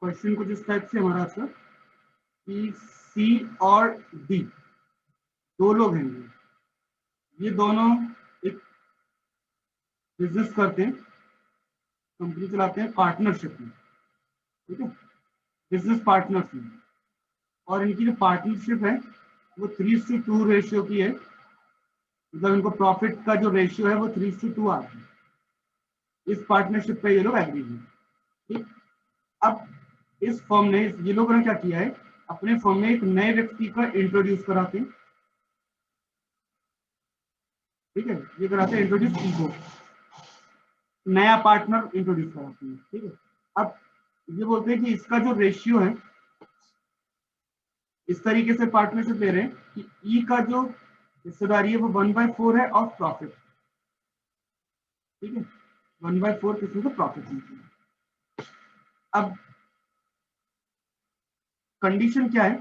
Question कुछ इस type से हमारा आंसर कि सी और डी दो लोग हैं, ये दोनों एक बिजनेस करते हैं, कंपनी चलाते हैं पार्टनरशिप में, ठीक है, बिजनेस पार्टनर्स में, और इनकी जो पार्टनरशिप है वो 3:2 रेशियो की है, मतलब इनको प्रॉफिट का जो रेशियो है वो 3:2 आता है। इस पार्टनरशिप पे ये लोग एग्री हैं, ठीक। अब इस फर्म ने, ये लोगों ने क्या किया है, अपने फर्म में एक नए व्यक्ति का इंट्रोड्यूस कराते हैं, ठीक है, ये कराते हैं इंट्रोड्यूस ईगो, नया पार्टनर इंट्रोड्यूस कराते हैं, ठीक है। अब ये बोलते हैं कि इसका जो रेशियो है, इस तरीके से पार्टनरशिप ले रहे हैं कि ई का जो हिस्सेदारी है वो 1/4 है ऑफ प्रॉफिट, ठीक है, 1/4 किसी को प्रॉफिट मिलती है। अब कंडीशन क्या है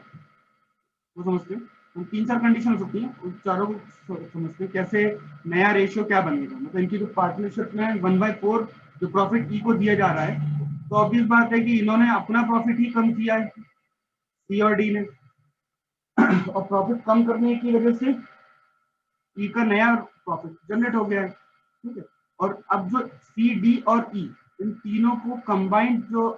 वो समझते हैं, हम 3-4 कंडीशन हो सकती हैं, उन चारों को समझते हैं कैसे नया रेशियो क्या बनेगा। मतलब इनकी जो पार्टनरशिप में 1/4 जो प्रॉफिट ई को दिया जा रहा है, तो ऑब्वियस बात है कि इन्होंने अपना प्रॉफिट ही कम किया है, सी और डी ने, और प्रॉफिट कम करने की वजह से ई का नया प्रॉफिट जनरेट हो गया है, ठीक है। और अब जो सी डी और ई इन तीनों को कंबाइंड जो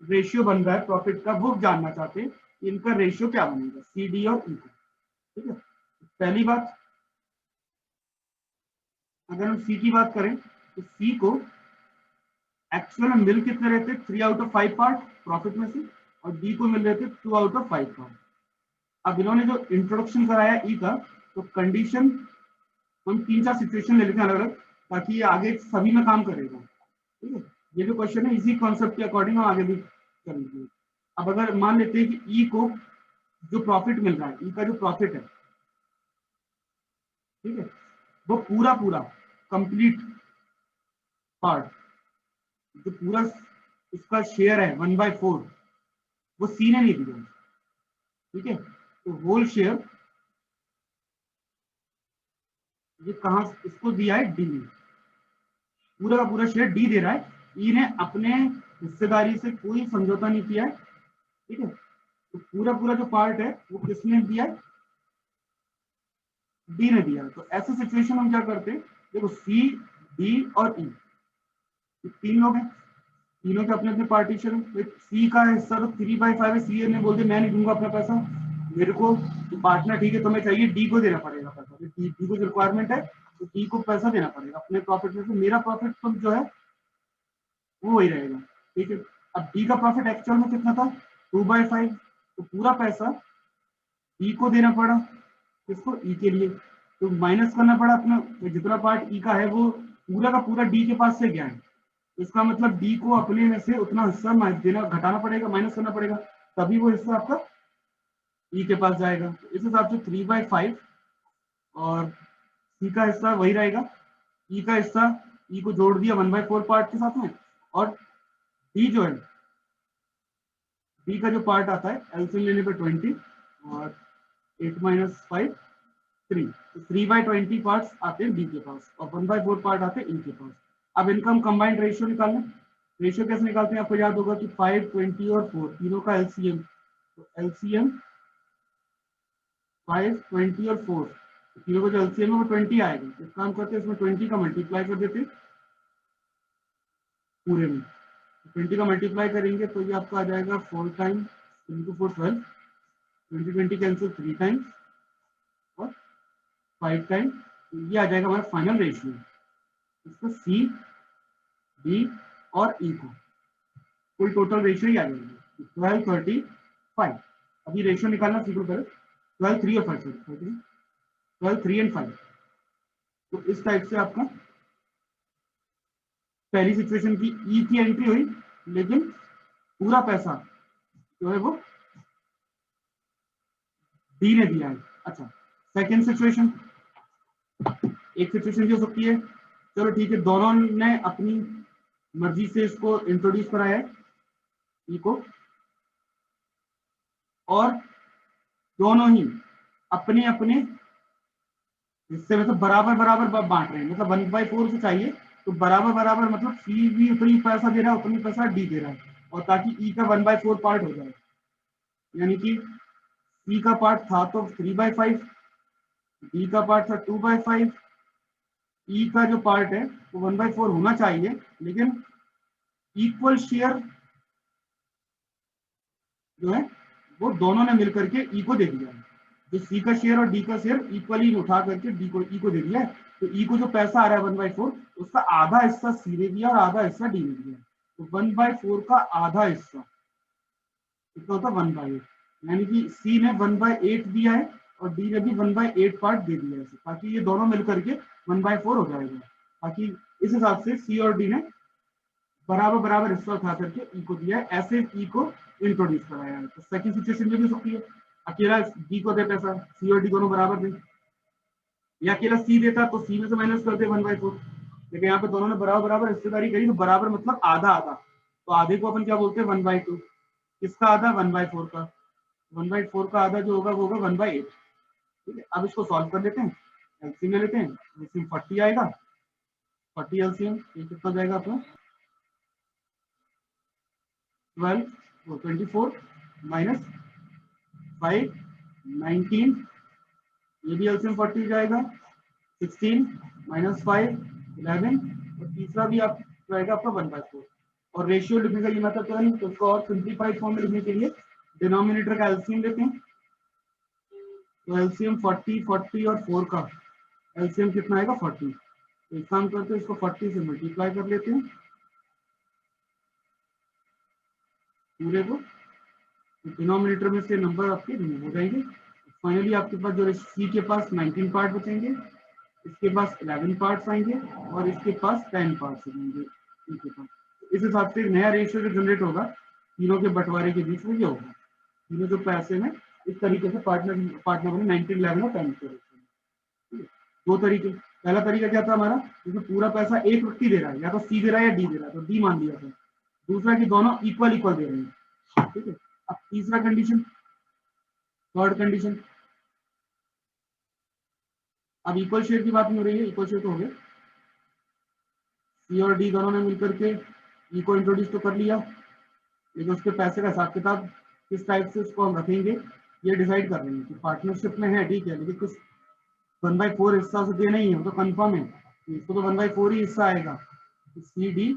रेशियो बन रहा है प्रॉफिट का, वो जानना चाहते हैं इनका रेशियो क्या बनेगा सी डी और ई का, ठीक है। पहली बात, अगर हम सी की बात करें तो सी को एक्चुअल में मिल कितने रहते, 3/5 पार्ट प्रॉफिट में से, और डी को मिल रहे थे 2/5 पार्ट। अब इन्होंने जो इंट्रोडक्शन कराया ई का, तो कंडीशन हम 3-4 सिचुएशन ले लेते हैं अलग अलग, ताकि ये आगे सभी में काम करेगा, ठीक है। ये जो क्वेश्चन है इसी कॉन्सेप्ट के अकॉर्डिंग हम आगे भी करेंगे। अब अगर मान लेते हैं कि ई को जो प्रॉफिट मिल रहा है, ई का जो प्रॉफिट है, ठीक है, वो पूरा पूरा कंप्लीट पार्ट, जो पूरा इसका शेयर है 1/4, वो सी ने नहीं दिया, ठीक है। तो होल शेयर ये कहां, इसको दिया है डी ने, पूरा का पूरा शेयर डी दे रहा है, ई ने अपने हिस्सेदारी से कोई समझौता नहीं किया है, ठीक है। तो पूरा पूरा जो पार्ट है वो किसने दिया है, डी ने दिया है। तो ऐसे सिचुएशन हम क्या करते हैं, देखो सी डी और ई तीन लोग हैं, तीनों के अपने अपने पार्टीशन है, सी का हिस्सा तो 3/5 है, सी ने बोल दिया मैं नहीं दूंगा अपना पैसा, मेरे को पार्टनर, ठीक है, तुम्हें चाहिए डी को देना पड़ेगा पैसा, डी को जो रिक्वायरमेंट है तो डी को पैसा देना पड़ेगा अपने प्रॉफिट में से, मेरा प्रॉफिट तो जो है वो वही रहेगा, ठीक है। अब डी का प्रॉफिट एक्चुअल में कितना था, 2/5, तो पूरा पैसा ई को देना पड़ा, किसको, ई के लिए, तो माइनस करना पड़ा अपना, जितना पार्ट ई का है वो पूरा का पूरा डी के पास से गया है, इसका मतलब डी को अपने में से उतना हिस्सा देना, घटाना पड़ेगा, माइनस करना पड़ेगा, तभी वो हिस्सा आपका ई के पास जाएगा। तो इस हिसाब से 3/5 और सी का हिस्सा वही रहेगा, ई का हिस्सा ई को जोड़ दिया 1/4 पार्ट के साथ में, और डी जो है, डी का जो पार्ट आता है एलसीएम लेने पे 20 और 8 - 5 3, तो 3/20 पार्ट्स आते हैं डी के पास और 1/4 पार्ट आते हैं ई के पास। अब इनका हम कंबाइंड रेशियो निकालना, रेशियो कैसे निकालते हैं, आपको याद होगा कि 5, 20 और 4 तीनों का एलसीएम, तो एलसीएम 5, 20 और 4, तीनों का जो एलसीएम है वो 20 आएगा। एक काम करते हैं, इसमें 20 का मल्टीप्लाई कर देते पूरे में, 20 का मल्टीप्लाई करेंगे तो ये आपका आ जाएगा 4 टाइम्स इंटू 4 12, 20 कैंसिल 3 टाइम्स और 5 टाइम्स, ये आ जाएगा हमारा फाइनल रेशियो, इसको सी डी और ई को कुल टोटल रेशियो ही आ जाएगी 12, 30, 5। अभी रेशियो निकालना सीखो पहले, 12, 3 और 5, 12, 3 एंड 5। तो इस टाइप से आपका पहली सिचुएशन की ई की एंट्री हुई, लेकिन पूरा पैसा जो है वो डी ने दिया है। अच्छा, सेकेंड सिचुएशन, एक सिचुएशन भी हो सकती है, चलो ठीक है, दोनों ने अपनी मर्जी से इसको इंट्रोड्यूस कराया है ई को, और दोनों ही अपने अपने हिस्से में तो बराबर बराबर बांट रहे हैं, मतलब 1/4 से चाहिए तो बराबर बराबर, मतलब सी भी उतनी पैसा दे रहा है, उतनी पैसा डी दे रहा है, और ताकि ई का 1/4 पार्ट हो जाए, यानी कि सी का पार्ट था तो 3/5, डी का पार्ट था 2/5, ई का जो पार्ट है वो 1/4 होना चाहिए, लेकिन इक्वल शेयर जो है वो दोनों ने मिलकर के ई को दे दिया है। जो सी का शेयर और डी का शेयर इक्वली उठा करके डी को ई को दे दिया है, तो ई को जो पैसा आ रहा है 1/4, उसका आधा हिस्सा सी ने दिया और आधा हिस्सा डी ने दिया। तो 1/4 का आधा हिस्सा कितना होता है 1/8, यानी कि सी ने 1/8 दिया है और डी ने भी 1/8 पार्ट दे दिया है, ताकि ये दोनों मिलकर के 1/4 हो जाएगा। ताकि इस हिसाब से सी और डी ने बराबर बराबर हिस्सा उठा करके ई को दिया है, ऐसे ई को इंट्रोड्यूस कराया है। तो सेकंड सिचुएशन में भी सकती है, अकेला डी को दे पैसा, सी और डी दोनों बराबर दे, या अकेला सी देता तो सी में से माइनस कर दे 1/4, लेकिन यहाँ पे दोनों ने बराबर बराबर हिस्सेदारी करी, तो बराबर मतलब आधा आधा, तो आधे को अपन क्या बोलते हैं 1/2, किसका आधा 1/4 का, 1/4 का आधा जो होगा वो होगा 1/8। ठीक है, अब इसको सॉल्व कर लेते हैं, एलसीएम ले लेते हैं, एलसीएम 40 आएगा, 40 एलसीएम ये कितना जाएगा अपना 12 24 माइनस 5 19, ये भी एलसीएम 40 जाएगा, 16 माइनस 5 11, और तीसरा भी आप जाएगा आपका 1/4। और रेशियो लिखने का ये मतलब तो नहीं, तो उसको और सिंप्लीफाइड फॉर्म में लिखने के लिए डिनोमिनेटर का एलसीएम लेते हैं। तो एलसीएम 40 40 और 4 का एलसीएम कितना आएगा 40। तो एक काम करते हैं, इसको 40 से मल्टीप्लाई कर लेते हैं पूरे को, डिनोमिनेटर में से नंबर आपके रिमूव हो जाएंगे। फाइनली आपके पास जो सी के पास 19 पार्ट बचेंगे, इसके पास 11 पार्ट्स आएंगे और इसके पास 10 पार्ट्स आएंगे इनके पास। इस हिसाब से नया रेशियो जो जनरेट होगा तीनों के बंटवारे के बीच में ये होगा, तीनों जो पैसे में इस तरीके से पार्टनर पार्टनर बने 19 11 और 10 के रेशियो। दो तरीके, पहला तरीका क्या था हमारा, क्योंकि पूरा पैसा एक व्यक्ति दे रहा है, या तो सी दे रहा है या डी दे रहा है, तो डी मान लिया था। दूसरा कि दोनों इक्वल इक्वल दे रहे हैं। ठीक है, अब तीसरा कंडीशन, थर्ड कंडीशन, अब इक्वल शेयर की बात नहीं हो रही है, इक्वल शेयर तो हो गया, सी और डी दोनों ने मिलकर के ई को इंट्रोड्यूस तो कर लिया, लेकिन उसके पैसे का हिसाब किताब किस टाइप से उसको हम रखेंगे ये डिसाइड कर रहे हैं कि पार्टनरशिप में है ठीक है, लेकिन कुछ 1/4 हिस्सा से देना ही है, तो कंफर्म है इसको तो 1/4 ही हिस्सा आएगा। तो सी डी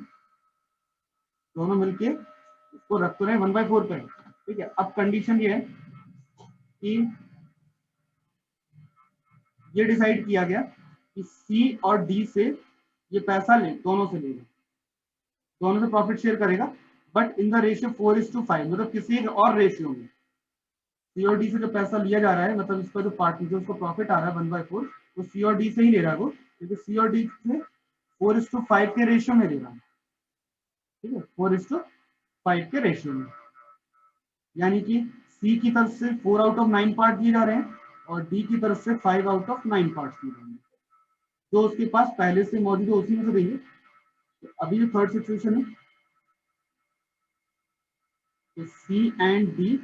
दोनों मिलके इसको रख तो रहे 1/4 पे। ठीक है, अब कंडीशन ये है कि ये डिसाइड किया गया कि सी और डी से ये पैसा ले, दोनों से लेगा, दोनों से प्रॉफिट शेयर करेगा, बट इन द रेशियो 4:5, मतलब किसी एक और रेशियो में सी और डी से जो पैसा लिया जा रहा है, मतलब इसका जो पार्ट जो उसको प्रॉफिट आ रहा है 1/4, वो सी और डी से ही ले रहा है वो, क्योंकि सी और डी से 4:5 के रेशियो में ले रहा है। ठीक है, 4:5 के रेशियो में, यानी कि सी की तरफ से 4 आउट ऑफ 9 पार्ट दिए जा रहे हैं और डी की तरफ से 5 आउट ऑफ 9 पार्ट दिए जा रहे हैं, जो उसके पास पहले से मौजूद है उसी में से देंगे। तो अभी जो थर्ड सिचुएशन है, तो C and D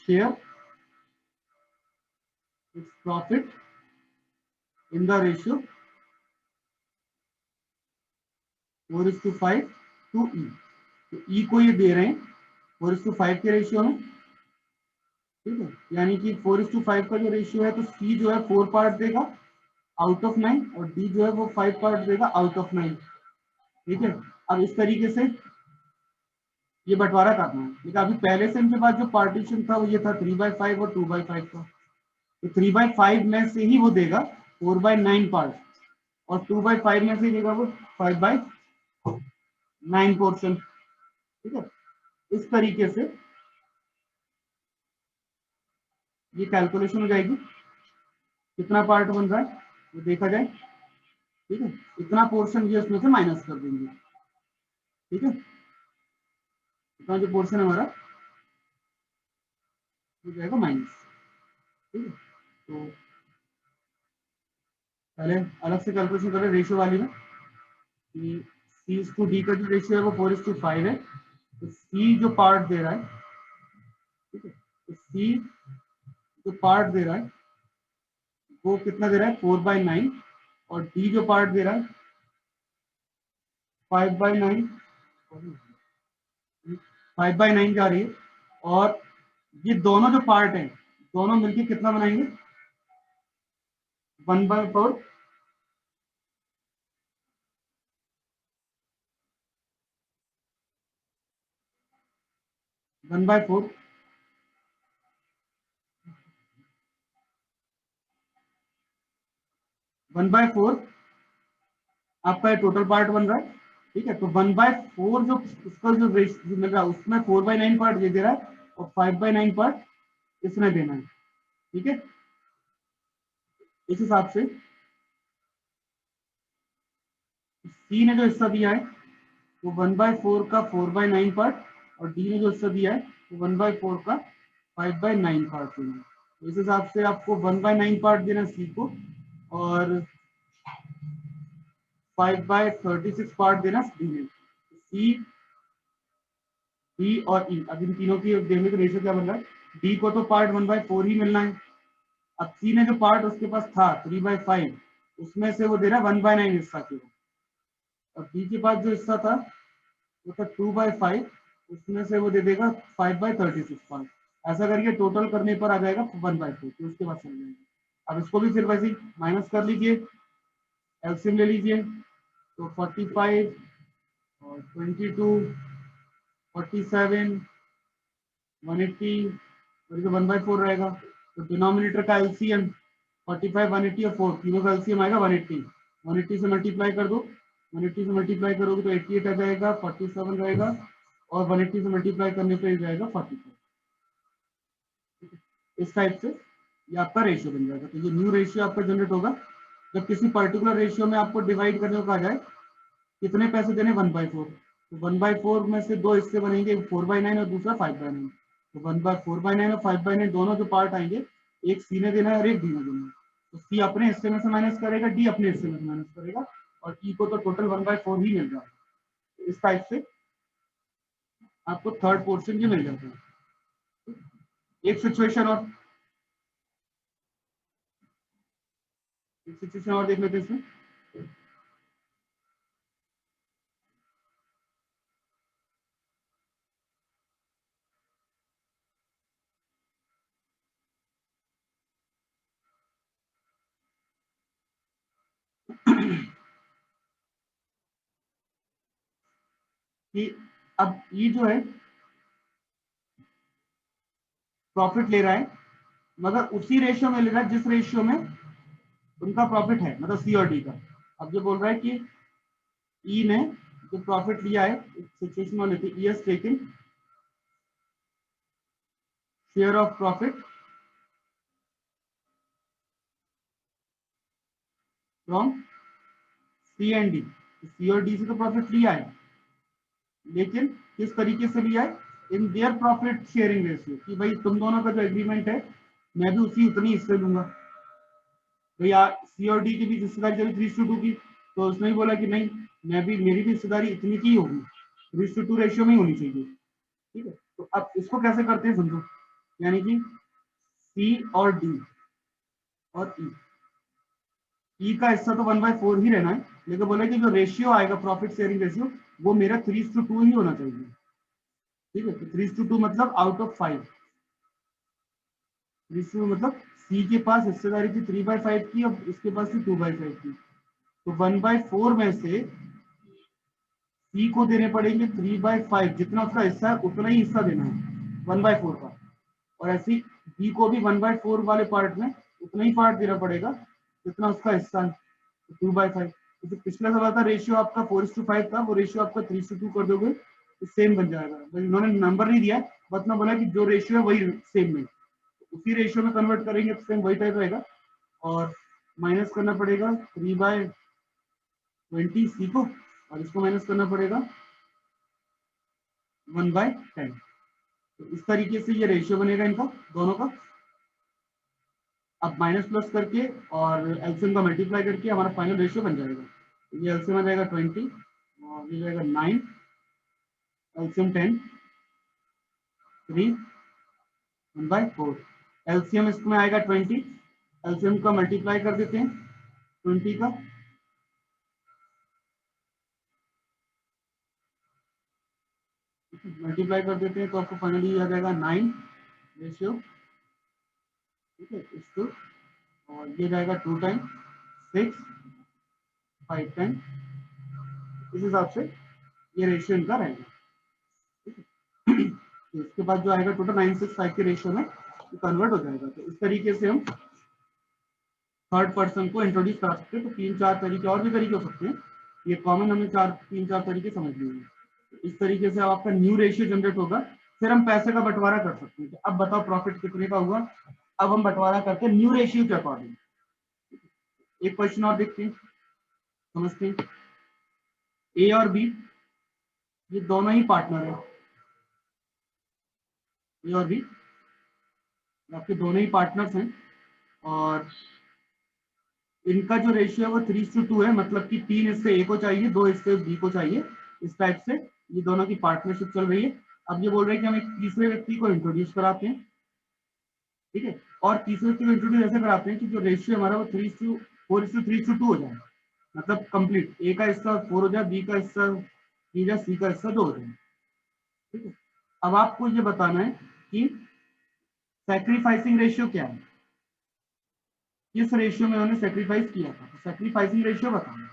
share its profit in the ratio 4:5 to E। तो E को ये दे रहे हैं 4:5 के रेशियो में। ठीक है, यानी कि 4:5 का जो रेशियो है, तो C जो है 4 पार्ट देगा आउट ऑफ 9 और D जो है वो 5 पार्ट देगा आउट ऑफ 9। ठीक है, अब इस तरीके से ये बंटवारा करना है, लेकिन अभी पहले से इनके पास जो पार्टीशन था वो ये था 3/5 और 2/5 का, तो 3/5 में से ही वो देगा 4/9 पार्ट और 2/5 में से देगा वो 5/9 पोर्शन। ठीक है, इस तरीके से ये कैलकुलेशन हो जाएगी, कितना पार्ट बन रहा है वो देखा जाए। ठीक है, इतना पोर्शन ये उसमें से माइनस कर देंगे। ठीक है, इतना जो पोर्शन है हमारा हो जाएगा माइनस। ठीक है, तो पहले अलग से कैलकुलेशन करें रेशियो वाली में कि C/D का जो रेशियो है वो 4:5 है, तो C जो पार्ट दे रहा है, ठीक है, तो C जो पार्ट दे रहा है वो कितना दे रहा है 4/9, और D जो पार्ट दे रहा है 5/9, 5/9 जा रही है, और ये दोनों जो पार्ट हैं दोनों मिलके कितना बनाएंगे 1/4, 1/4, 1/4 आपका टोटल पार्ट बन रहा है। ठीक है, तो 1/4 जो उसका जो रेशियो मिल रहा है उसमें 4/9 पार्ट ये दे रहा है और 5/9 पार्ट इसमें देना है। ठीक है, इस हिसाब से सी ने जो हिस्सा दिया है वो 1/4 का 4/9 पार्ट और डी ने जो हिस्सा दिया है वो 1/4 का 5/9 पार्ट देना है। तो इस हिसाब से आपको 1/9 पार्ट देना सी को और 5/36 पार्ट देना डी ने। सी, डी और ई, अब इन तीनों की देखने का रेशियो क्या बन रहा है, डी को तो पार्ट 1/4 ही मिलना है। अब सी ने जो पार्ट उसके पास था 3/5 उसमें से वो दे रहा है 1/9 हिस्सा केवल, और डी के पास जो हिस्सा था वो था 2/5 उसमें से वो दे देगा 5/36 पार्ट। ऐसा करके टोटल करने पर आ जाएगा 1/4, तो उसके बाद चल जाएगा। अब इसको भी फिर वैसे माइनस कर लीजिए, एलसीएम ले लीजिए, तो 45 और 22, 47, 180 और जो 1/4 रहेगा, तो डिनोमिनेटर का एलसीएम 45, 180 और 4 तीनों का एलसीएम आएगा 180। 180 से मल्टीप्लाई कर दो, 180 से मल्टीप्लाई करोगे तो 88 आ जाएगा, 47 रहेगा और 180 से मल्टीप्लाई करने पे जाएगा 45। इस टाइप से ये आपका रेशियो बन जाएगा। तो ये न्यू रेशियो आपका जनरेट होगा जब किसी पर्टिकुलर रेशियो में आपको डिवाइड करने को कहा जाए, कितने पैसे देने 1/4, तो 1/4 में से दो हिस्से बनेंगे, 4/9 और दूसरा 5/9। तो 4/9 और 5/9 दोनों जो पार्ट आएंगे एक सी ने देना है और एक डी ने देना है। तो सी अपने हिस्से में से माइनस करेगा, डी अपने हिस्से में से माइनस करेगा और ई को तो टोटल 1/4 ही मिल रहा है। इस टाइप से आपको थर्ड पोर्शन ये मिल जाता है। एक सिचुएशन और देख लेते हैं इसमें। कि अब ये जो है प्रॉफिट ले रहा है मगर उसी रेशियो में ले रहा है जिस रेशियो में उनका प्रॉफिट है, मतलब सी और डी का। अब जो बोल रहा है कि ई ने जो प्रॉफिट लिया है सिचुएशन में लेते E has taken share of profit from C and D. C और डी से तो प्रॉफिट लिया है लेकिन किस तरीके से लिया है, in their profit sharing ratio, कि भाई तुम दोनों का जो एग्रीमेंट है मैं भी उसी उतनी हिस्से लूंगा। भैया सी और डी की भी हिस्सेदारी चली 3:2 की, तो उसने भी बोला कि नहीं मैं भी, मेरी भी हिस्सेदारी इतनी की होगी, 3:2 रेशियो में ही होनी चाहिए। ठीक है, तो अब इसको कैसे करते हैं समझो, यानी कि सी और डी और ई, ई का हिस्सा तो 1/4 ही रहना है लेकिन बोला कि जो रेशियो आएगा प्रॉफिट शेयरिंग रेशियो वो मेरा 3:2 ही होना चाहिए। ठीक है, तो 3:2 मतलब आउट ऑफ 5, 3:2 मतलब सी के पास हिस्सेदारी थी 3/5 की और इसके पास थी 2/5 की, तो 1/4 में से सी को देने पड़ेंगे 3/5, जितना उसका हिस्सा है उतना ही हिस्सा देना है 1/4 का, और ऐसे ही बी को भी 1/4 वाले पार्ट में उतना ही पार्ट देना पड़ेगा जितना उसका हिस्सा है 2/5। तो पिछला सवाल था रेशियो आपका 4:5 था, वो रेशियो आपका 3:2 कर दोगे तो सेम बन जाएगा। इन्होंने नंबर नहीं दिया बस ना बोला कि जो रेशियो है वही सेम में, उसी रेशियो में कन्वर्ट करेंगे तो सेम वही टाइप रहेगा और माइनस करना पड़ेगा 3/20 सी को और इसको माइनस करना पड़ेगा 1/10। तो इस तरीके से ये रेशियो बनेगा इनका दोनों का। अब माइनस प्लस करके और एलसीएम का मल्टीप्लाई करके हमारा फाइनल रेशियो बन जाएगा। तो ये एलसीएम आ जाएगा 20 और ये जाएगा 9, एलसीएम 10, 3, 1/4। एलसीएम इसमें आएगा 20, एलसीएम का मल्टीप्लाई कर देते हैं 20 का मल्टीप्लाई कर देते हैं तो आपको फाइनली आ जाएगा 9 रेशियो, ठीक है, इस टू, और ये जाएगा 2 टाइम 6 5 टाइम, इस हिसाब से ये रेशियो इनका रहेगा, ठीक है। तो इसके बाद जो आएगा टोटल 965 के रेशियो में कन्वर्ट हो जाएगा। तो इस तरीके से हम थर्ड पर्सन को इंट्रोड्यूस करा सकते हैं। तो 3-4 तरीके और भी तरीके हो सकते हैं, ये कॉमन हमने 3-4 तरीके समझ लिए हैं। तो इस तरीके से आपका न्यू रेशियो जनरेट होगा, फिर हम पैसे का बंटवारा कर सकते हैं। तो अब बताओ प्रॉफिट कितने का हुआ, अब हम बंटवारा करते हैं न्यू रेशियो के अकॉर्डिंग। एक क्वेश्चन और देखते हैं, समझते हैं। ए और बी ये दोनों ही पार्टनर है, ए और बी आपके दोनों ही पार्टनर्स हैं, और इनका जो रेशियो है वो 3:2 है, मतलब कि 3 इससे ए को चाहिए, 2 इससे बी को चाहिए। इस टाइप से ये दोनों की पार्टनरशिप चल रही है। अब ये बोल रहे हैं कि हम एक तीसरे व्यक्ति को इंट्रोड्यूस कराते हैं, ठीक है, और तीसरे व्यक्ति को इंट्रोड्यूस ऐसे कराते हैं कि जो रेशियो हमारा वो 4:3:2 हो जाए, मतलब कंप्लीट, ए का हिस्सा 4 हो जाए, बी का हिस्सा 3 हो जाए, सी का हिस्सा 2 हो जाए, ठीक है। अब आपको ये बताना है कि सैक्रिफाइसिंग रेशियो क्या है, किस रेशियो में उन्होंने सेक्रीफाइस किया था, तो सैक्रिफाइसिंग रेशियो बताना,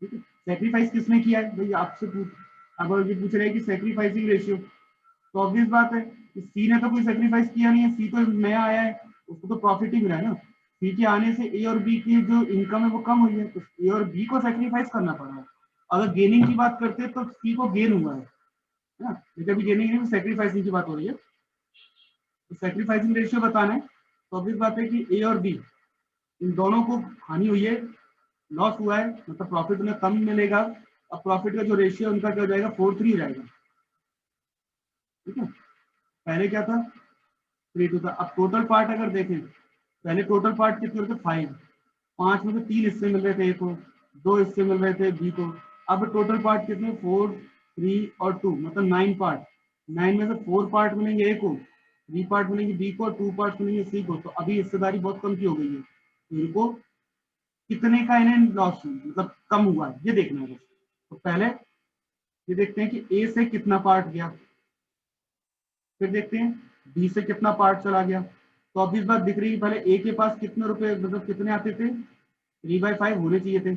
ठीक है। सैक्रिफाइस किसने किया है भाई, आपसे पूछ, अब ये पूछ रहे हैं कि सैक्रिफाइसिंग रेशियो, तो ऑब्वियस बात है कि सी ने तो कोई सैक्रिफाइस किया नहीं है, सी तो नया आया है, उसको तो प्रॉफिट ही मिला है ना। सी के आने से ए और बी की जो इनकम है वो कम हुई है, तो ए और बी को सैक्रिफाइस करना पड़ा है। अगर गेनिंग की बात करते हैं तो सी को गेन हुआ है ना, लेकिन अभी गेनिंग नहीं, सैक्रिफाइसिंग की बात हो रही है। तो सैक्रिफाइसिंग रेशियो बताना है, तो ऑब्वियस बात है कि ए और बी इन दोनों को हानि हुई है, लॉस हुआ है, मतलब प्रॉफिट उन्हें कम मिलेगा। अब प्रॉफिट का जो रेशियो उनका क्या हो जाएगा, 4:3 हो जाएगा, ठीक है। पहले क्या था, 3:2 था। अब टोटल पार्ट अगर देखें, पहले टोटल पार्ट कितने होते, 5, 5 में से 3 हिस्से मिल रहे थे ए को, 2 हिस्से मिल रहे थे बी को। अब टोटल पार्ट कितने, 4, 3 और 2, मतलब 9 पार्ट। 9 में से 4 पार्ट मिलेंगे ए को, 3 पार्ट मिलेंगे बी को, 2 पार्ट मिलेंगे सी को। तो अभी हिस्सेदारी बहुत कम की हो गई है, तो इनको कितने का इन्हें लॉस, मतलब कम हुआ है, ये देखना है बस। तो पहले ये देखते हैं कि ए से कितना पार्ट गया, फिर देखते हैं बी से कितना पार्ट चला गया। तो अब इस बात दिख रही है, पहले ए के पास कितने रुपए, मतलब कितने आते थे, 3/5 होने चाहिए थे।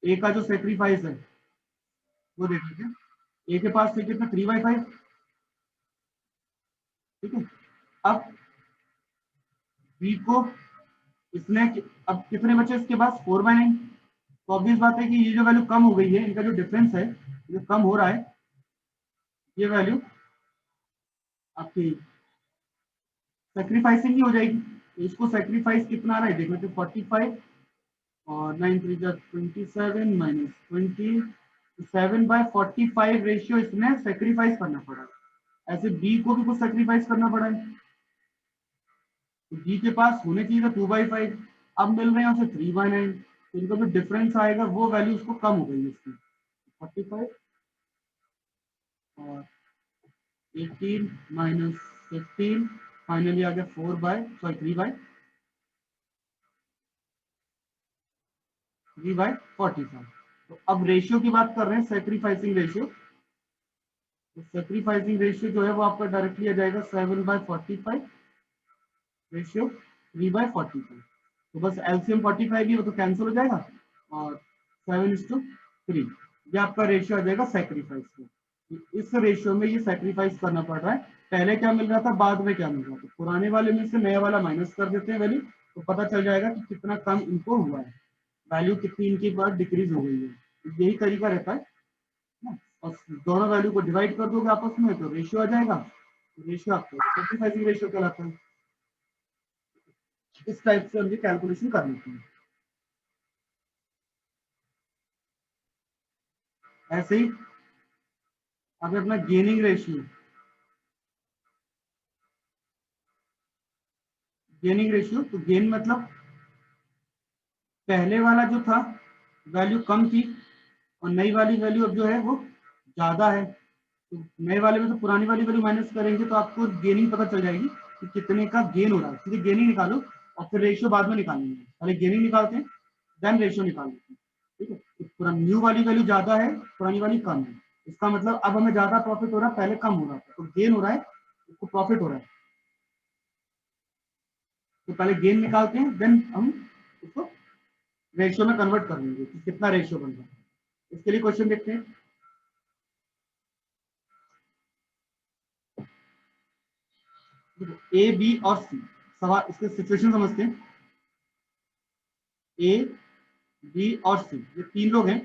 ए का जो सेक्रीफाइस है वो देख लीजिए, ए के पास थे कितने, 3/5, ठीक है। अब बी को इसने अब कितने बचे इसके पास, 4/9। तो ऑब्वियस बात है कि ये जो वैल्यू कम हो गई है, इनका जो डिफरेंस है जो कम हो रहा है, ये वैल्यू आपकी सेक्रीफाइसिंग ही हो जाएगी। इसको सेक्रीफाइस कितना आ रहा है देख लेते, 45 और 9×3 = 27 -20, 7/45 रेशियो इसमें सेक्रीफाइस करना पड़ा। ऐसे बी को भी कुछ सेक्रीफाइस करना पड़ा है, तो बी के पास होने चाहिए था 2/5, अब मिल रहे हैं उसे 3/9। तो इनका जो डिफरेंस आएगा वो वैल्यू उसको कम हो गई है इसकी, 45 और 18 -15, फाइनली आ गया 3/45। तो अब रेशियो की बात कर रहे हैं, सेक्रीफाइसिंग रेशियो। तो सेक्रीफाइसिंग रेशियो जो है वो आपका डायरेक्टली आ जाएगा 7/45 रेशियो 3/45। तो बस एलसीएम 45 ही, वो तो कैंसिल हो जाएगा, और 7:3 ये आपका रेशियो आ जाएगा सेक्रीफाइस का। इस रेशियो में ये सेक्रीफाइस करना पड़ रहा है। पहले क्या मिल रहा था, बाद में क्या मिल रहा था, पुराने वाले में से नया वाला माइनस कर देते हैं वैल्यू, तो पता चल जाएगा कि कितना कम इनको हुआ है, वैल्यू कितनी इनकी बार डिक्रीज हो गई है। तो यही तरीका रहता है ना। और दोनों वैल्यू को डिवाइड कर दोगे आपस में तो रेशियो आ जाएगा, रेशियो आपका सेक्रीफाइसिंग रेशियो कहलाता है। इस टाइप से हम ये कैलकुलेशन कर लेते हैं। ऐसे ही अब अपना गेनिंग रेशियो, गेनिंग रेशियो तो गेन मतलब पहले वाला जो था वैल्यू कम थी, और नई वाली वैल्यू अब जो है वो ज्यादा है। तो नए वाले में तो पुरानी वाली वैल्यू माइनस करेंगे तो आपको गेनिंग पता चल जाएगी कि कितने का गेन हो रहा है। सीधे गेनिंग निकालो और फिर रेशियो बाद में निकालेंगे, पहले गेनिंग निकालते हैं देन रेशियो निकाल लेते हैं, ठीक है। तो पूरा न्यू वाली वैल्यू ज्यादा है, पुरानी वाली कम है, इसका मतलब अब हमें ज्यादा प्रॉफिट हो रहा है, पहले कम हो रहा था, तो गेन हो रहा है, इसको प्रॉफिट हो रहा है। तो पहले गेन निकालते हैं, देन हम उसको रेशियो में कन्वर्ट कर लेंगे कि कितना रेशियो बन रहा है। इसके लिए क्वेश्चन देखते हैं। ए बी और सी, सवाल इसके सिचुएशन समझते हैं। ए बी और सी ये तीन लोग हैं,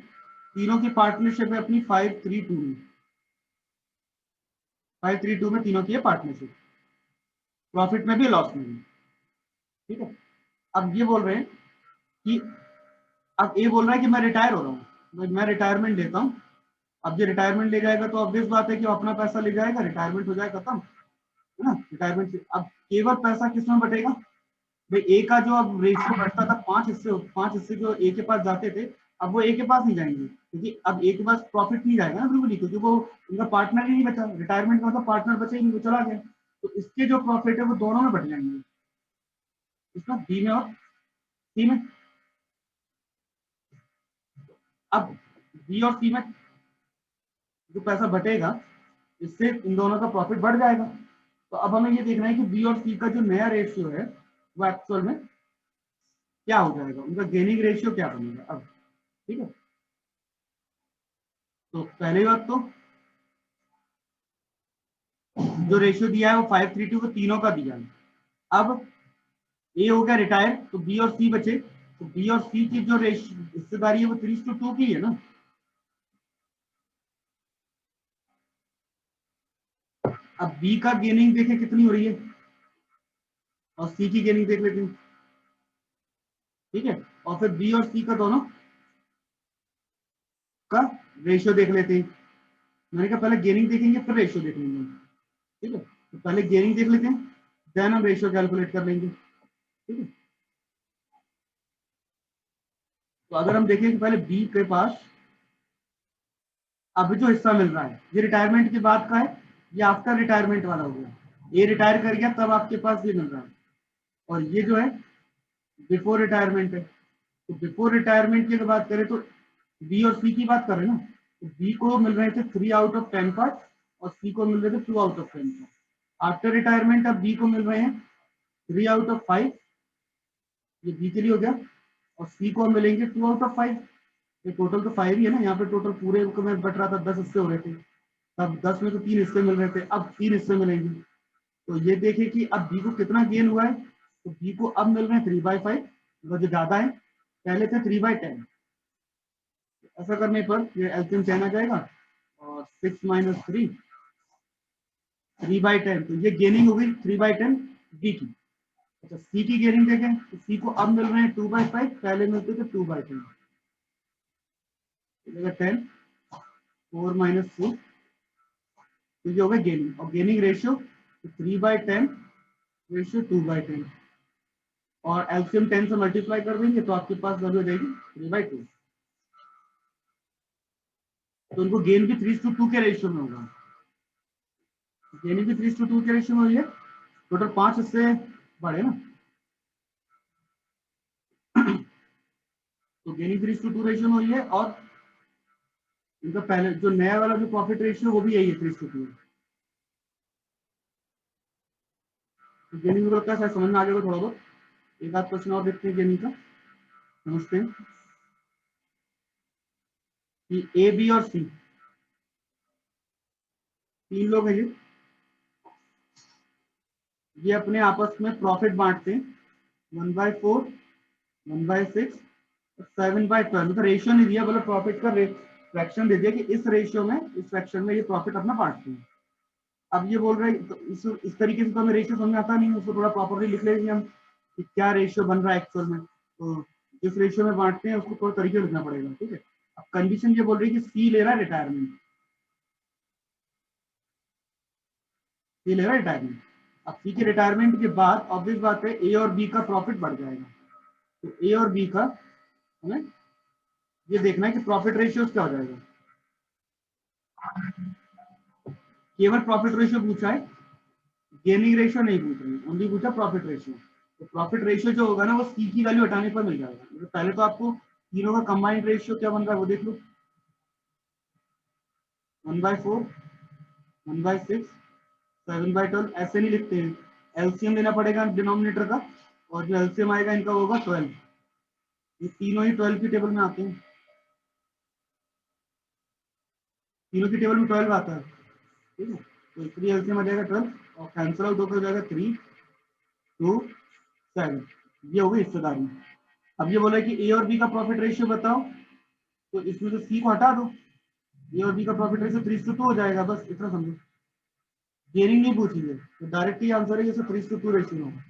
तीनों की पार्टनरशिप है अपनी 5-3-2 में। 5-3-2 में तीनों की है पार्टनरशिप, प्रॉफिट में भी लॉस में भी। ठीक है, अब ये बोल रहे हैं कि अब ए बोल रहा है कि मैं रिटायर हो रहा हूँ, मैं रिटायरमेंट लेता हूँ। अब ये रिटायरमेंट ले जाएगा तो ऑब्वियस बात है कि वो अपना पैसा ले जाएगा, रिटायरमेंट हो जाएगा खत्म, है ना। रिटायरमेंट अब केवल पैसा किसमें बटेगा भाई, ए का जो अब रेशियो बढ़ता था 5 हिस्से जो ए के पास जाते थे, अब वो ए के पास नहीं जाएंगे, क्योंकि अब ए के पास प्रॉफिट नहीं जाएगा ना बिल्कुल ही, क्योंकि वो उनका पार्टनर ही नहीं बचा, रिटायरमेंट का मतलब पार्टनर बचा ही नहीं, वो चला गया। तो इसके जो प्रॉफिट है वो दोनों में बट जाएंगे, इसमें बी में और सी में। अब बी और सी में जो पैसा बटेगा, इससे इन दोनों का प्रॉफिट बढ़ जाएगा। तो अब हमें ये देखना है कि बी और सी का जो नया रेशियो है वो एक्चुअल में क्या हो जाएगा, उनका गेनिंग रेशियो क्या बनेगा अब। ठीक है, तो पहली बात तो जो रेशियो दिया है वो 5-3-2 को तीनों का दिया है। अब ए हो गया रिटायर, तो बी और सी बचे, तो बी और सी की जो हिस्सेदारी है वो 3:2 की है ना। अब बी का गेनिंग देखें कितनी हो रही है, और सी की गेनिंग देख लेते हैं। ठीक है, और फिर बी और सी का दोनों का रेशियो देख लेते हैं। मैंने कहा पहले गेनिंग देखेंगे फिर रेशियो देख लेंगे। ठीक है, तो पहले गेनिंग देख लेते हैं, देन हम रेशियो कैलकुलेट कर लेंगे। ठीक है, तो अगर हम देखें कि पहले बी के पास अब जो हिस्सा मिल रहा है ये रिटायरमेंट के बाद का है, ये आफ्टर रिटायरमेंट वाला हो गया। ये रिटायर कर गया तब आपके पास ये मिल रहा है, और ये जो है बिफोर रिटायरमेंट है। तो बिफोर रिटायरमेंट की अगर बात करें तो बी और सी की बात करें ना, तो बी को मिल रहे थे 3/10 पार्ट और सी को मिल रहे थे 2/10 पार्ट। आफ्टर रिटायरमेंट अब बी को मिल रहे हैं 3/5, ये बी के लिए हो गया, और सी को मिलेंगे 2/5। ये टोटल तो 5 ही है ना, यहाँ पे टोटल पूरे को मैं बट रहा था 10 हिस्से हो रहे थे, तब 10 में तो 3 हिस्से मिल रहे थे, अब 3 हिस्से मिलेंगे। तो ये देखिए कि अब बी को कितना गेन हुआ है, तो बी को अब मिल रहे हैं 3/5, मतलब जो ज्यादा है, पहले थे 3/10। ऐसा करने पर ये एलसीएम 10 आ जाएगा, और 6 - 3 3/10, तो ये गेनिंग हो गई 3/10 बी की। अच्छा, सी की गेनिंग देखें तो सी को अब मिल रहे हैं 2/5, पहले मिलते थे 2/10, 10 4 - 4, तो ये हो गया गेनिंग, और गेनिंग रेशियो 3/10 रेशियो 2/10, और एलसीएम 10 से मल्टीप्लाई कर देंगे तो आपके पास वैल्यू हो जाएगी 3/2। तो उनको गेन भी 3:2 के रेशियो में होगा, गेनिंग भी 3:2 के रेशियो में हुई है। टोटल 5 हिस्से बढ़े ना, तो गेनिंग 3:2 रेशियो में हुई है, और इनका पहले जो नया वाला जो प्रॉफिट रेशियो वो भी यही है 3:2। तो गेनिंग का क्या समझ में आ गया थोड़ा बहुत। एक आध क्वेश्चन और देखते हैं गेनिंग का, समझते हैं कि ए बी और सी तीन लोग हैं, ये अपने आपस में प्रॉफिट बांटते हैं 1/4, 1/6, 7/12। मतलब रेशियो नहीं दिया, मतलब प्रॉफिट का फ्रैक्शन दे दिया कि इस रेशियो में, इस फ्रैक्शन में ये प्रॉफिट अपना बांटते हैं। अब ये बोल रहे हैं तो इस तरीके से तो हमें रेशियो समझ में आता नहीं, उसको थोड़ा प्रॉपरली लिख लेंगे हम कि क्या रेशियो बन रहा है एक्चुअल में। तो जिस रेशियो में बांटते हैं उसको थोड़ा तरीके लिखना पड़ेगा। ठीक है, अब कंडीशन ये बोल रही है कि सी ले रहा है रिटायरमेंट, सी ले रहा है रिटायरमेंट। अब सी के रिटायरमेंट के बाद ऑब्वियस बात है ए और बी का प्रॉफिट बढ़ जाएगा, तो ए और बी का हमें ये देखना है कि प्रॉफिट रेशियो क्या हो जाएगा। केवल प्रॉफिट रेशियो पूछा है, गेनिंग रेशियो नहीं पूछ रहे, ओनली पूछा प्रॉफिट रेशियो। तो प्रॉफिट रेशियो जो होगा ना वो सी की वैल्यू हटाने पर मिल जाएगा। तो पहले तो आपको तीनों का कंबाइंड रेशियो क्या बन रहा है वो देख लो। 1/4, 1/6, 7/12, ऐसे नहीं लिखते हैं, एलसीएम लेना पड़ेगा डिनोमिनेटर का, और जो एलसीएम आएगा इनका होगा 12। ये तीनों ही 12 की टेबल में आते हैं, तीनों की टेबल में 12 आता है, ठीक है। तो 3 एलसीएम आ जाएगा 12, और कैंसिल आउट होकर हो जाएगा 3, 2, 7। ये हो गई हिस्सेदारी। अब ये बोला कि ए और बी का प्रॉफिट रेशियो बताओ, तो इसमें से सी को हटा दो, ए और बी का प्रॉफिट रेशियो 3:2 हो जाएगा, बस इतना समझो। गेनिंग नहीं पूछेंगे, तो डायरेक्ट ही आंसर है जैसे 3:2 रेशियो होगा।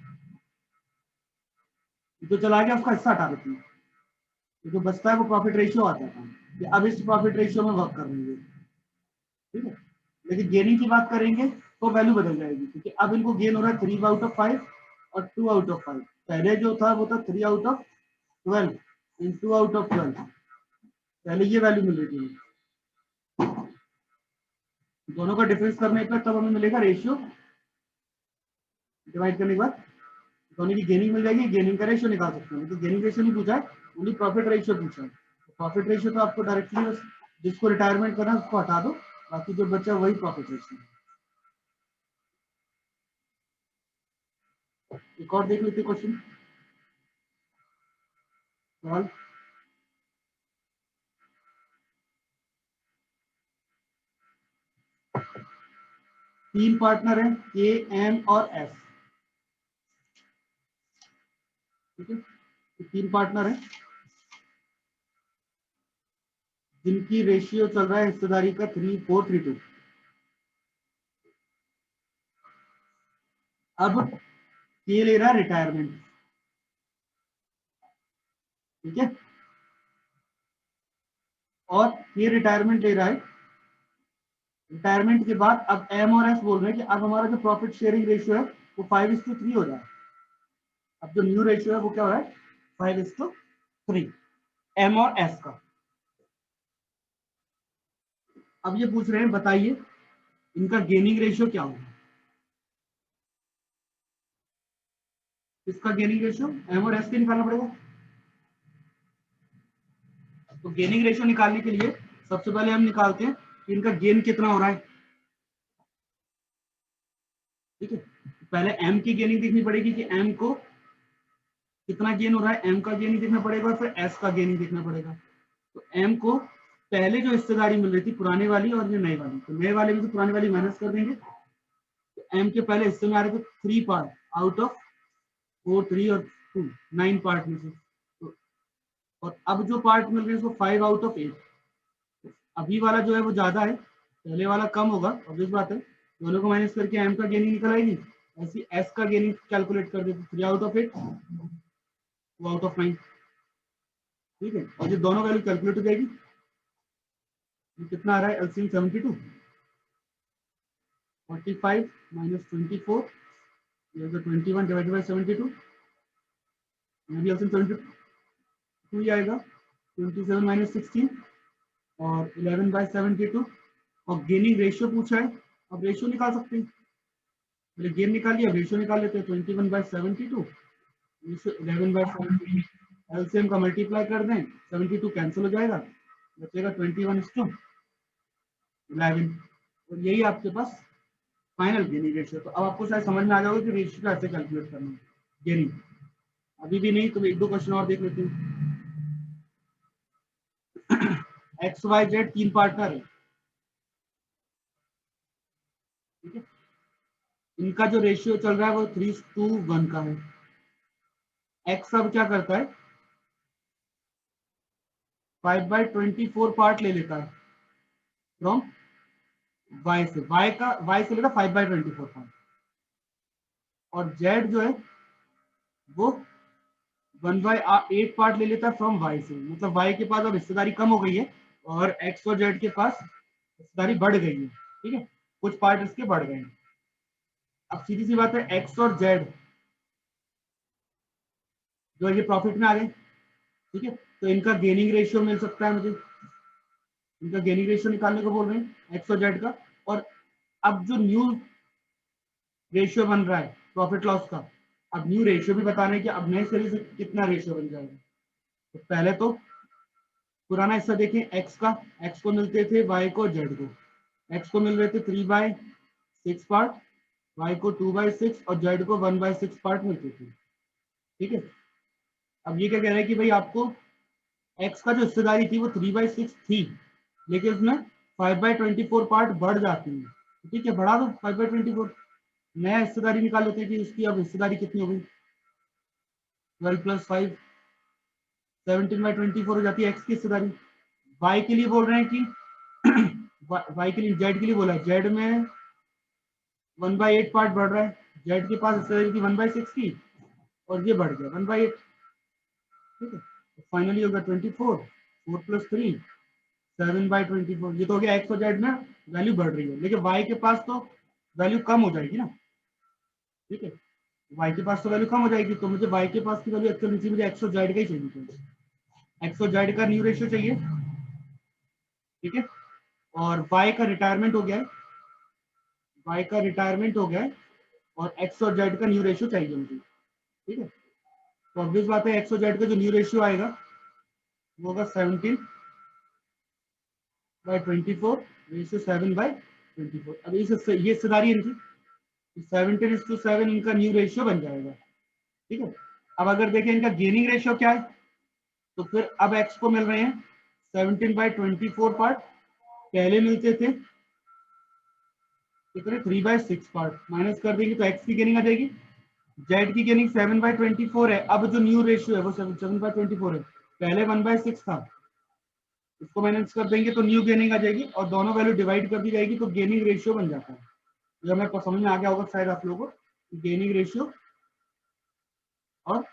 जो चला गया उसका हिस्सा हटा देती है, तो जो बचता है वो प्रॉफिट रेशियो आता है, कि अब इस प्रॉफिट रेशियो में वर्क कर रही है, ठीक है। लेकिन गेनिंग की बात करेंगे तो वैल्यू बदल जाएगी, क्योंकि अब इनको गेन हो रहा है 3/5 और 2/5। पहले जो था वो था 3/12 इन 2/12, पहले ये वैल्यू मिल रही थी, दोनों का डिफरेंस करने पर तब हमें मिलेगा रेशियो, डिवाइड करने के बाद दोनों की गेनिंग मिल जाएगी, गेनिंग का रेशियो निकाल सकते हैं। तो गेनिंग रेशियो नहीं पूछा है, ओनली प्रॉफिट रेशियो पूछा है। प्रॉफिट रेशियो तो आपको डायरेक्टली बस जिसको रिटायरमेंट करना है उसको हटा दो, बाकी जो बचा वही प्रॉफिट रेशियो। एक और देख लेते क्वेश्चन सवाल। तीन पार्टनर हैं के, एम और एस, ठीक है। तो तीन पार्टनर हैं जिनकी रेशियो चल रहा है हिस्सेदारी का 3:4:3:2। अब के ले रहा है रिटायरमेंट, ठीक है, और ये रिटायरमेंट ले रहा है। रिटायरमेंट के बाद अब एम और एस बोल रहे हैं कि अब हमारा जो प्रॉफिट शेयरिंग रेशियो है वो 5:3 हो जाए। अब जो न्यू रेशियो है वो क्या हो रहा है, 5:3, एम और एस का। अब ये पूछ रहे हैं बताइए इनका गेनिंग रेशियो क्या होगा। इसका गेनिंग रेशियो एम और एस के निकालना पड़ेगा। तो गेनिंग रेशियो निकालने के लिए सबसे पहले हम निकालते हैं कि इनका गेन कितना हो रहा है, ठीक है। पहले एम की गेनिंग देखनी पड़ेगी कि एम को कितना गेन हो रहा है, एम का गेनिंग देखना पड़ेगा, और फिर एस का गेनिंग देखना पड़ेगा। तो एम को पहले जो हिस्सेदारी मिल रही थी पुराने वाली और ये नए वाली, तो नए वाले में से पुराने वाली माइनस कर देंगे। तो एम के पहले हिस्से में आ रहे थे 3 पार्ट आउट ऑफ 4, 3 और 2, 9 पार्ट में से। तो और अब जो पार्ट मिल रहे हैं उसको 5/8। अभी वाला जो है वो ज्यादा है, पहले वाला कम होगा, ऑब्वियस बात है। दोनों को माइनस करके एम का गेनिंग निकल आएगी, ऐसी एस का गेनिंग कैलकुलेट कर देते 3/8, 2/9, ठीक है। और ये दोनों वैल्यू कैलकुलेट हो जाएगी, कितना आ रहा है एलसीएम 72, 45 - 24, ये 21 डिवाइडेड बाय 72, यहाँ भी एलसीएम 72 ही आएगा, 27 - 16 और 11/72। और गेनिंग रेशियो पूछा है, अब रेशियो निकाल सकते हैं, पहले गेन निकाल लिया, रेशियो निकाल लेते हैं। 21/72 11/72, एलसीएम का मल्टीप्लाई कर दें, 72 कैंसिल हो जाएगा, बचेगा 21:11, और यही आपके पास फाइनल गेनिंग रेशियो। तो अब आपको शायद समझ में आ जाएगा कि रेशियो कैसे कैलकुलेट करना है गेनिंग। अभी भी नहीं तो एक दो क्वेश्चन और देख लेते हैं। एक्स वाई जेड तीन पार्टनर है, ठीक है। इनका जो रेशियो चल रहा है वो 3:1 का है। एक्स अब क्या करता है, 5/24 पार्ट ले लेता है फ्रॉम वाई से, वाई से लेता 5/24 पार्ट, और जेड जो है वो 1/8 पार्ट ले लेता है फ्रॉम वाई से। मतलब वाई के पास अब हिस्सेदारी कम हो गई है और एक्स और जेड के पास हिस्सेदारी बढ़ गई है, ठीक है, कुछ पार्ट इसके बढ़ गए हैं। अब सीधी सी बात है, एक्स और जेड जो ये प्रॉफिट में आ गए, ठीक है, तो इनका गेनिंग रेशियो मिल सकता है मुझे, इनका गेनिंग रेशियो निकालने को बोल रहे हैं एक्स और जेड का। और अब जो न्यू रेशियो बन रहा है प्रॉफिट लॉस का, अब न्यू रेशियो भी बताना है कि अब नए सिरे से कितना रेशियो बन जाएगा। तो पहले तो पुराना हिस्सा देखें एक्स का, एक्स को मिलते थे वाई को जेड को, एक्स को मिल रहे थे 3/6 पार्ट, वाई को 2/6 और जेड को 1/6 पार्ट मिलते थे। ठीक है, अब ये क्या कह रहा है कि भाई आपको एक्स का जो हिस्सेदारी थी वो 3/6 थी, लेकिन उसमें 5/24 पार्ट बढ़ जाती है। ठीक है, बढ़ा दो 5/24, नया हिस्सेदारी निकाल लेते हैं कि उसकी अब हिस्सेदारी कितनी हो गई, 12 + 5 17/24 हो जाती है एक्स की हिस्सेदारी। वाई के लिए बोल रहे हैं कि वाई के लिए, जेड के लिए बोला है, जेड में 1/8 पार्ट बढ़ रहा है, जेड के पास हिस्सेदारी थी 1/6 की और ये बढ़ गया 1/8। ठीक है, फाइनली होगा 24, 4 + 3 7/24। ये तो हो गया एक्स और जेड में वैल्यू बढ़ रही है, लेकिन वाई के पास तो वैल्यू कम हो जाएगी ना। ठीक है, वाई के पास तो वैल्यू कम हो जाएगी, तो मुझे वाई के पास की वैल्यू एक्चुअली मुझे एक्स और जेड का ही चाहिए, एक्स और जेड का न्यू रेशियो चाहिए। ठीक है, और वाई का रिटायरमेंट हो गया है, वाई का रिटायरमेंट हो गया है और एक्स और जेड का न्यू रेशियो चाहिए मुझे। ठीक है, तो ऑब्वियस बात है एक्स और जेड का जो न्यू रेशियो आएगा वो होगा 17/24 रेशियो 7/24। अब इसे ये हिस्सेदारी है इनकी, 17:7 इनका न्यू रेशियो बन जाएगा। ठीक है, अब अगर देखें इनका गेनिंग रेशियो क्या है, तो फिर अब एक्स को मिल रहे हैं 17/24 पार्ट, पहले मिलते थे कितने 3/6 पार्ट, माइनस कर देंगे तो एक्स की गेनिंग आ जाएगी। जेड की गेनिंग 7/24 है, अब जो न्यू रेशियो है वो 7/24 है, पहले 1/6 था, इसको माइनस कर देंगे तो न्यू गेनिंग आ जाएगी और दोनों वैल्यू डिवाइड कर दी जाएगी तो गेनिंग रेशियो बन जाता है। ये हमें समझ में आ गया होगा शायद आप लोगों को, गेनिंग रेशियो और